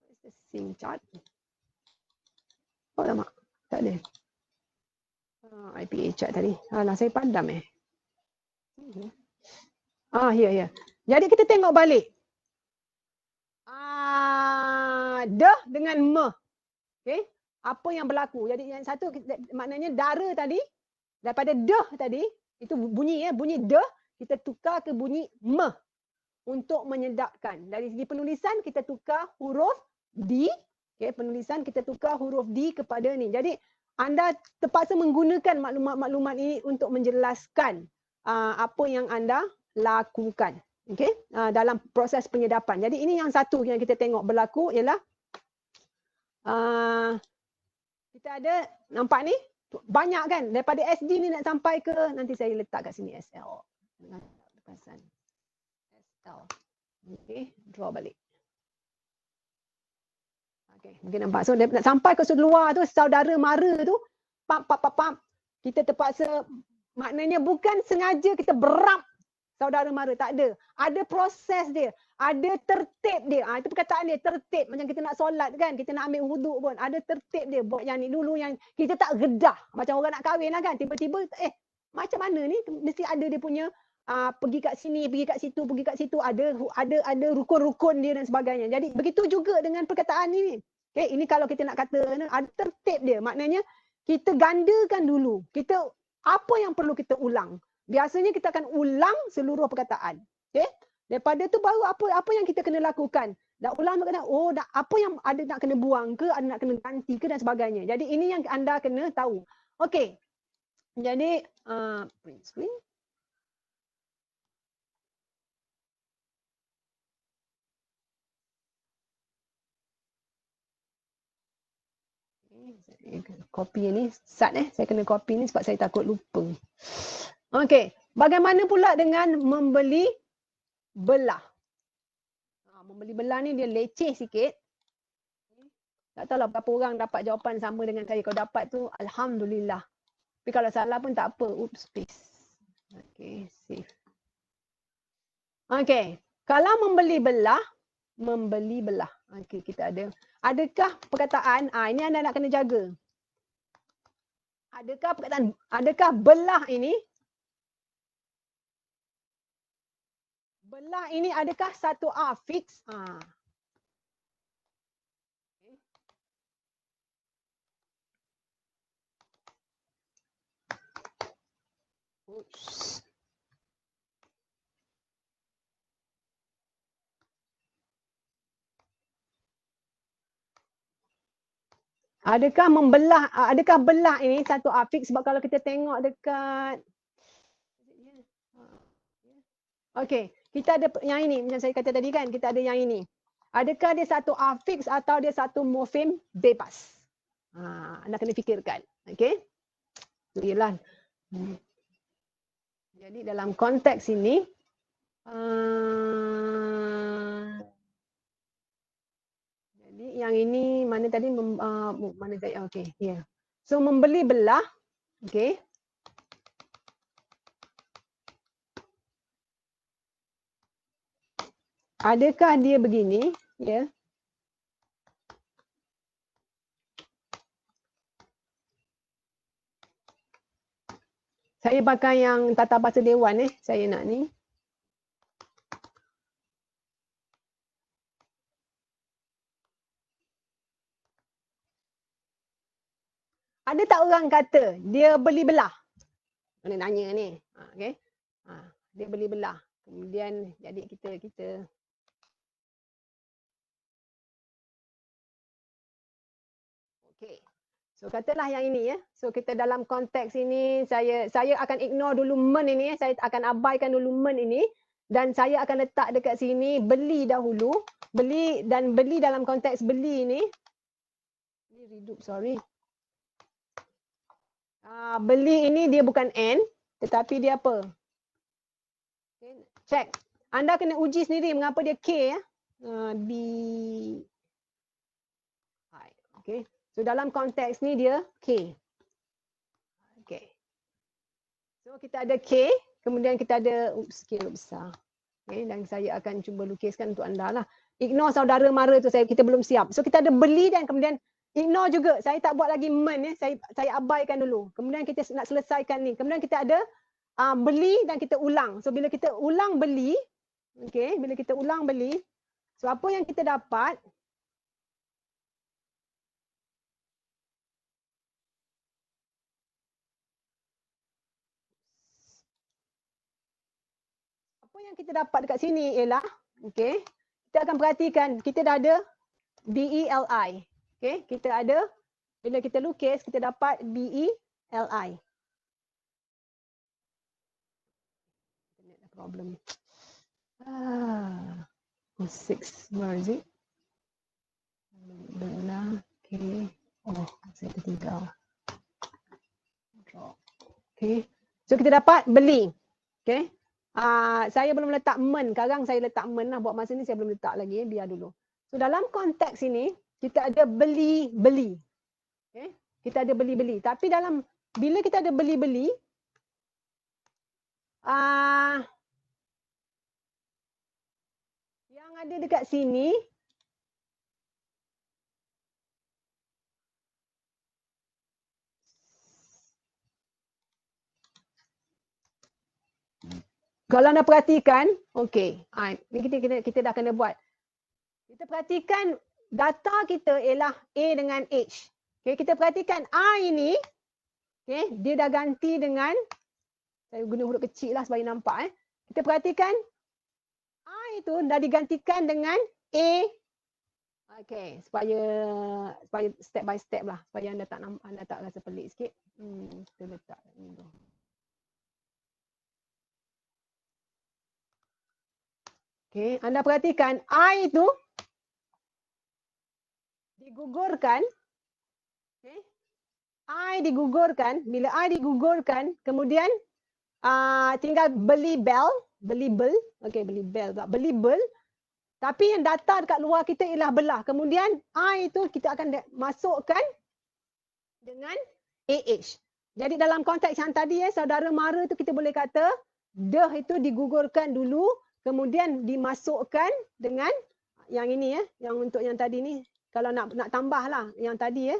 Where's the sing chart? Oh lama. Tak ada. IPA chart tadi. Alah, saya padam here. Jadi kita tengok balik. Dah dengan me. Okey. Apa yang berlaku? Jadi yang satu maknanya dara tadi daripada dah tadi itu bunyi bunyi dah kita tukar ke bunyi me untuk menyedapkan. Dari segi penulisan kita tukar huruf D. Okey, penulisan kita tukar huruf D kepada ni. Jadi anda terpaksa menggunakan maklumat-maklumat ini untuk menjelaskan apa yang anda lakukan. Okey, dalam proses penyedapan. Jadi ini yang satu yang kita tengok berlaku ialah kita ada nampak ni banyak kan daripada SD ni nak sampai ke, nanti saya letak kat sini SL. SL. Okey, draw balik. Okey, mungkin nampak. So nak sampai ke luar tu saudara mara tu pap. Kita terpaksa, maknanya bukan sengaja kita berap saudara mara, tak ada. Ada proses dia, ada tertib dia. Itu perkataan dia, tertib. Macam kita nak solat kan, kita nak ambil wuduk pun, ada tertib dia. Buat yang ni dulu, yang kita tak gedah. Macam orang nak kahwin lah kan, tiba-tiba macam mana ni, mesti ada dia punya pergi kat sini, pergi kat situ, ada rukun-rukun dia dan sebagainya. Jadi begitu juga dengan perkataan ini. Okay, ini kalau kita nak kata ada tertib dia, maknanya kita gandakan dulu. Apa yang perlu kita ulang. Biasanya kita akan ulang seluruh perkataan. Okay? Daripada tu baru apa yang kita kena lakukan. Dah ulang perkataan, apa yang ada nak kena buang ke, ada nak kena ganti ke dan sebagainya. Jadi ini yang anda kena tahu. Okey. Jadi print screen. Copy ni, saya kena copy ni sebab saya takut lupa. Okey, bagaimana pula dengan membeli belah? Membeli belah ni dia leceh sikit. Tak tahulah berapa orang dapat jawapan sama dengan saya. Kalau dapat tu, alhamdulillah. Tapi kalau salah pun tak apa. Oops, please. Okey, save. Okey, kalau membeli belah. Okey, kita ada. Adakah perkataan, ini anda nak kena jaga. Adakah belah ini adakah satu fix? Oops. Adakah belah ini satu afix? Sebab kalau kita tengok dekat, okey, kita ada yang ini, macam saya kata tadi kan, kita ada yang ini. Adakah dia satu afix atau dia satu morfem bebas? Anda kena fikirkan. Okey? Yalah. Jadi dalam konteks ini, jadi yang ini mana tadi, mana saya, okey, ya. So membeli belah, okey. Adakah dia begini, ya? Saya pakai yang Tata Bahasa Dewan saya nak ni. Ada tak orang kata dia beli belah? Mana nanya ni. Okey. Dia beli belah. Kemudian jadi kita okey. So katalah yang ini ya. So kita dalam konteks ini saya akan ignore dulu men ini ya. Saya akan abaikan dulu men ini dan saya akan letak dekat sini beli dahulu. Beli dalam konteks beli ini. Ini redup sorry. Beli ini dia bukan N tetapi dia apa? Okay. Check. Anda kena uji sendiri mengapa dia K ya. B I. Okay. So dalam konteks ni dia K. Okay. So kita ada K, kemudian kita ada scale besar. Okay. Dan saya akan cuba lukiskan untuk anda lah. Ignore saudara mara tu kita belum siap. So kita ada beli dan kemudian ignore juga. Saya tak buat lagi men ya. Saya abaikan dulu. Kemudian kita nak selesaikan ni. Kemudian kita ada beli dan kita ulang. So bila kita ulang beli, okay, bila kita ulang beli, so apa yang kita dapat? Apa yang kita dapat dekat sini ialah, okay, kita akan perhatikan kita dah ada BELI. Okay, kita ada, bila kita lukis, kita dapat BELI. Problem. 6, where is it? Benar, okay. Oh, saya tertinggal. Okay, so kita dapat beli. Okay. Saya belum letak men, sekarang saya letak men lah. Buat masa ni saya belum letak lagi, biar dulu. So dalam konteks ini, kita ada beli-beli. Okay. Kita ada beli-beli. Tapi dalam, bila kita ada beli-beli, yang ada dekat sini, kalau anda perhatikan, okey, kita dah kena buat. Kita perhatikan data kita ialah A dengan H. Okay, kita perhatikan I ini, okay, dia dah ganti dengan, saya guna huruf kecil lah supaya nampak. Kita perhatikan I itu dah digantikan dengan A. Okay, supaya step by step lah, supaya anda tak rasa pelik sikit. Kita letak ni dulu. Okay, anda perhatikan I itu digugurkan. Okay. I digugurkan. Bila I digugurkan, kemudian tinggal beli bel. Okay, beli bel. Tapi yang data dekat luar kita ialah belah. Kemudian I itu kita akan masukkan dengan AH. Jadi dalam konteks yang tadi saudara mara tu kita boleh kata deh itu digugurkan dulu, kemudian dimasukkan dengan yang ini yang untuk yang tadi ni. Kalau nak tambah lah yang tadi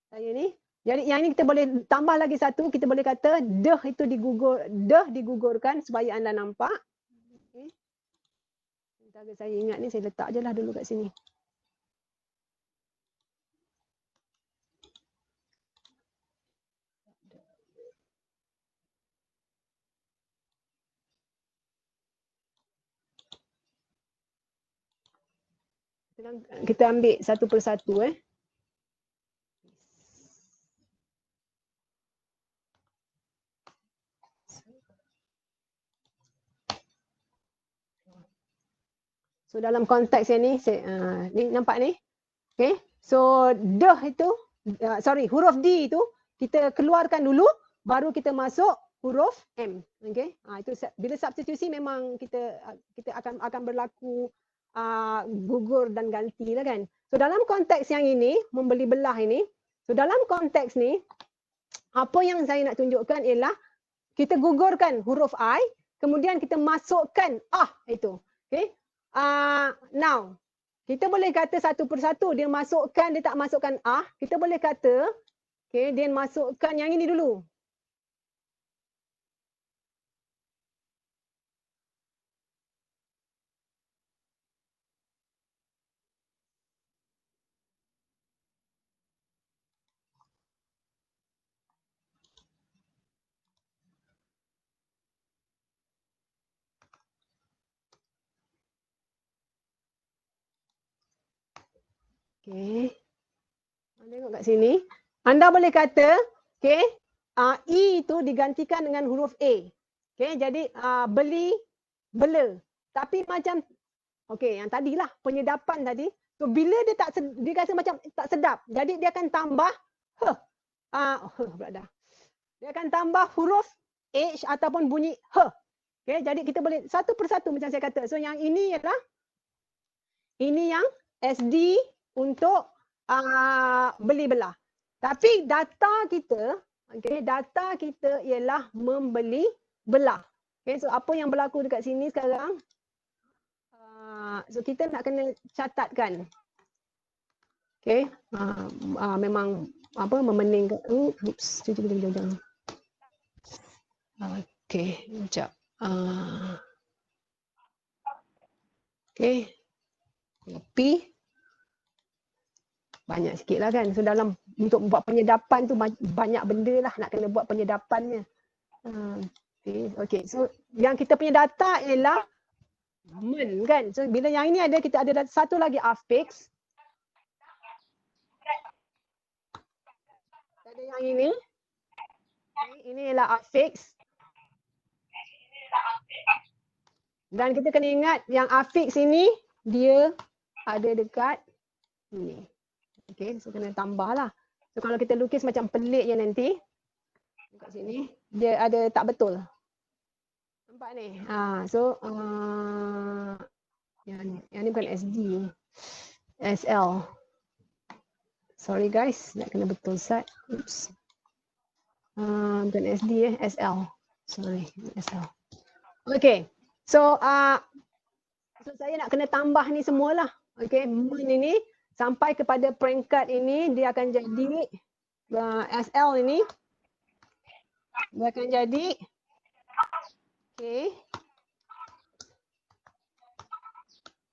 saya ni. Jadi yang ini kita boleh tambah lagi satu, kita boleh kata deh itu digugurkan supaya anda nampak. Okay. Sementara saya ingat ni saya letak je lah dulu kat sini. Kita ambil satu persatu So dalam konteks yang ni, ni nampak ni. Okay. So deh itu, huruf D itu kita keluarkan dulu, baru kita masuk huruf M. Okay. Itu bila substitusi memang kita akan berlaku gugur dan ganti lah kan. So dalam konteks yang ini, membeli belah ini, so dalam konteks ni, apa yang saya nak tunjukkan ialah kita gugurkan huruf I, kemudian kita masukkan itu. Okay. Now, kita boleh kata satu persatu dia masukkan, dia tak masukkan kita boleh kata, okay, dia masukkan yang ini dulu. Okay. Tengok kat sini. anda boleh kata, okey, E itu digantikan dengan huruf A. Okey, jadi beli, bela. Tapi macam, okey, yang tadilah penyedapan tadi. So bila dia dia rasa macam tak sedap, jadi dia akan tambah pula dah. Dia akan tambah huruf H ataupun bunyi H. Okey, jadi kita boleh satu persatu macam saya kata. So yang ini ialah, ini yang SD untuk beli belah. Tapi data kita, okey, data kita ialah membeli belah. Okey, so apa yang berlaku dekat sini sekarang? So kita nak kena catatkan. Okey, memang apa memeningkan. Oops, jom. Okey, sekejap. Okey. Copy. Banyak sikit lah kan. So dalam untuk buat penyedapan tu banyak benda lah nak kena buat penyedapannya. Okay. So yang kita punya data ialah men kan. So bila yang ini ada, kita ada satu lagi affix. Ada yang ini. Okay, ini ialah affix. Dan kita kena ingat yang affix ini dia ada dekat ni. Okay, so kena tambah lah. So kalau kita lukis macam pelik je nanti, dekat sini, dia ada tak betul. Nampak ni? So, yang ni bukan SD. SL. Sorry guys, nak kena betul set. Oops. Bukan SD SL. Sorry, SL. Okay, so, so saya nak kena tambah ni semualah. Okay, men ini sampai kepada peringkat ini dia akan jadi SL ini dia akan jadi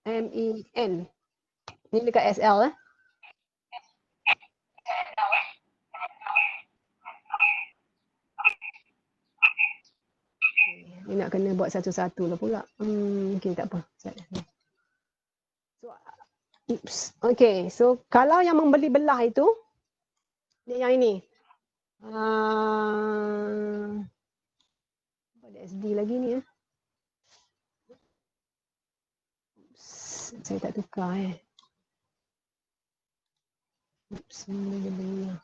MEN. Ini dekat SL Ini nak kena buat satu-satu lah pula. Okay, tak apa. So, oops. Okay, so kalau yang membeli belah itu, dia yang ini. Ada SD lagi ni ya. Oops, saya tak tukar Oops, membeli belah.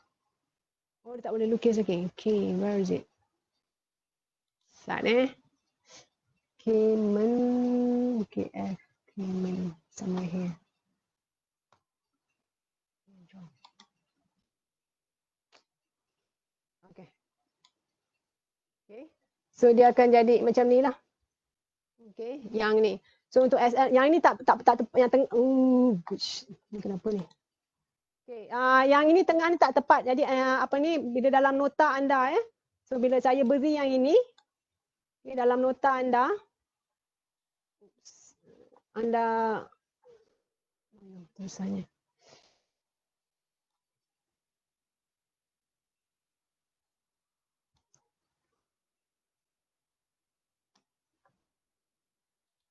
Oh, dia tak boleh lukis lagi. Okay, where is it? Sat Cayman, KF, Cayman, somewhere here. Okay. Okay. So dia akan jadi macam ni lah. Okay, yang ni. So untuk SL, yang ini tak yang tengah. Ni kenapa ni? Okay, yang ini tengah ni tak tepat. Jadi apa ni? Bila dalam nota anda So bila saya beri yang ini dalam nota anda. Tulisannya.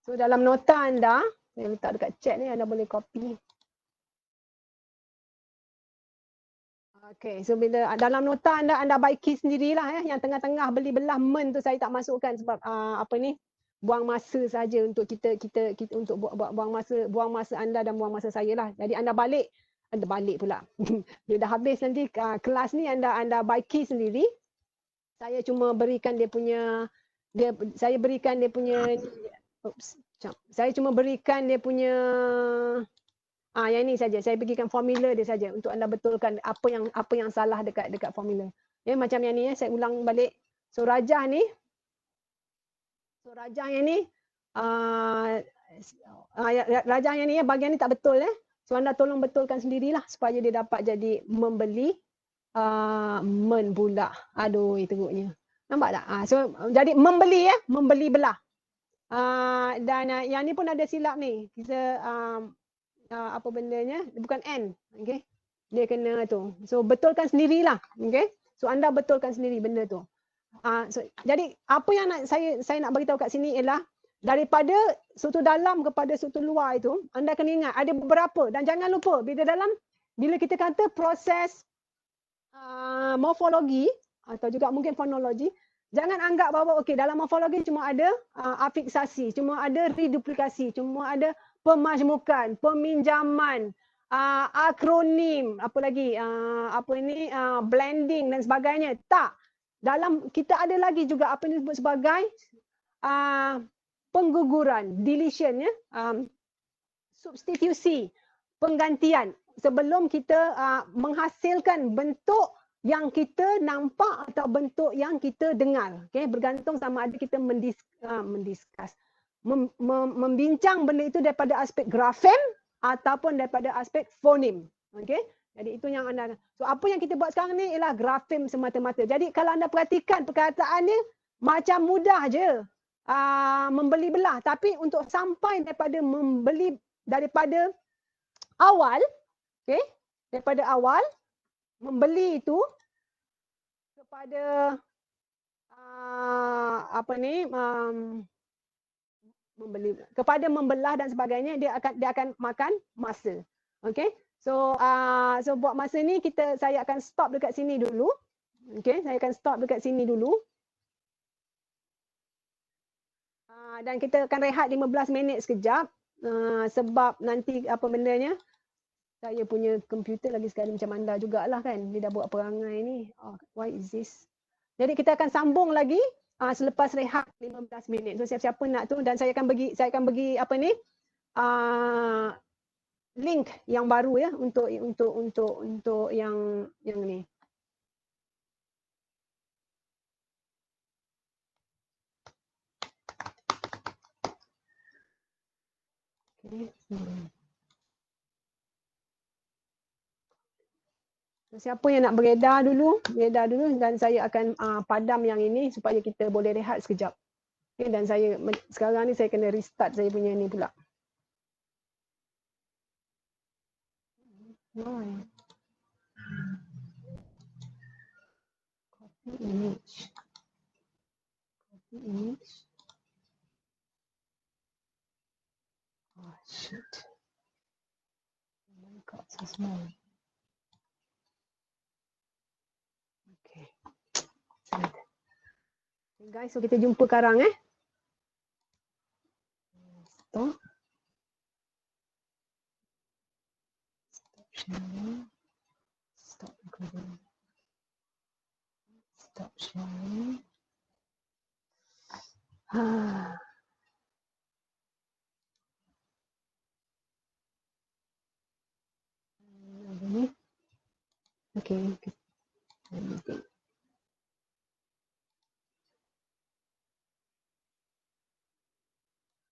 So dalam nota anda, saya letak dekat chat ni, anda boleh copy. Okay, so bila dalam nota anda baiki sendirilah yang tengah-tengah beli belah men tu saya tak masukkan sebab apa ni? Buang masa saja untuk kita untuk buang masa anda dan buang masa saya lah. Jadi anda balik pula. Bila dah habis nanti kelas ni anda baiki sendiri. Saya cuma berikan dia punya saya cuma berikan dia punya yang ini saja. Saya berikan formula dia saja untuk anda betulkan apa yang salah dekat formula. Macam yang ni saya ulang balik. So rajah ni yang ni rajah yang ni bahagian ni tak betul So anda tolong betulkan sendirilah supaya dia dapat jadi membeli men pula. Aduh, teruknya. Nampak tak? So jadi membeli membeli belah. Dan yang ni pun ada silap ni. Kita apa bendanya? Bukan N, okey. Dia kena tu. So betulkan sendirilah, okey. So anda betulkan sendiri benda tu. So, jadi apa yang saya nak bagi tahu kat sini ialah daripada soto dalam kepada soto luar itu, anda kena ingat ada beberapa dan jangan lupa bila kita kata proses morfologi atau juga mungkin fonologi, jangan anggap bahawa okey dalam morfologi cuma ada afiksasi, cuma ada reduplikasi, cuma ada pemajmukan, peminjaman, akronim, apa lagi, blending dan sebagainya. Tak. Dalam kita ada lagi juga apa yang disebut sebagai pengguguran, deletion, ya, substitusi, penggantian. Sebelum kita menghasilkan bentuk yang kita nampak atau bentuk yang kita dengar. Okay? Bergantung sama ada kita membincang benda itu daripada aspek grafem ataupun daripada aspek fonem. Okay? Jadi itu yang anda. So apa yang kita buat sekarang ni ialah grafem semata-mata. Jadi kalau anda perhatikan perkataan ni macam mudah je membeli belah. Tapi untuk sampai daripada membeli daripada awal, okay, daripada awal membeli itu kepada membeli kepada membelah dan sebagainya, dia akan makan masa. Okay, so buat masa ni saya akan stop dekat sini dulu. Okay, saya akan stop dekat sini dulu. Dan kita akan rehat 15 minit sekejap. Sebab nanti apa bendanya, saya punya komputer lagi sekali macam anda jugalah kan, dia dah buat perangai ni. Why is this? Jadi kita akan sambung lagi selepas rehat 15 minit. So siapa-siapa nak tu, dan saya akan bagi apa ni, link yang baru ya untuk yang ni. Okay. Siapa yang nak beredar dulu dan saya akan padam yang ini supaya kita boleh rehat sekejap. Okay, dan saya sekarang ni saya kena restart saya punya ni pula. Copy image. Copy image. Oh shit. Oh my god, so small. Okay. Okay guys, so kita jumpa sekarang Stop. Stop sharing. Stop recording. Stop sharing. Okay.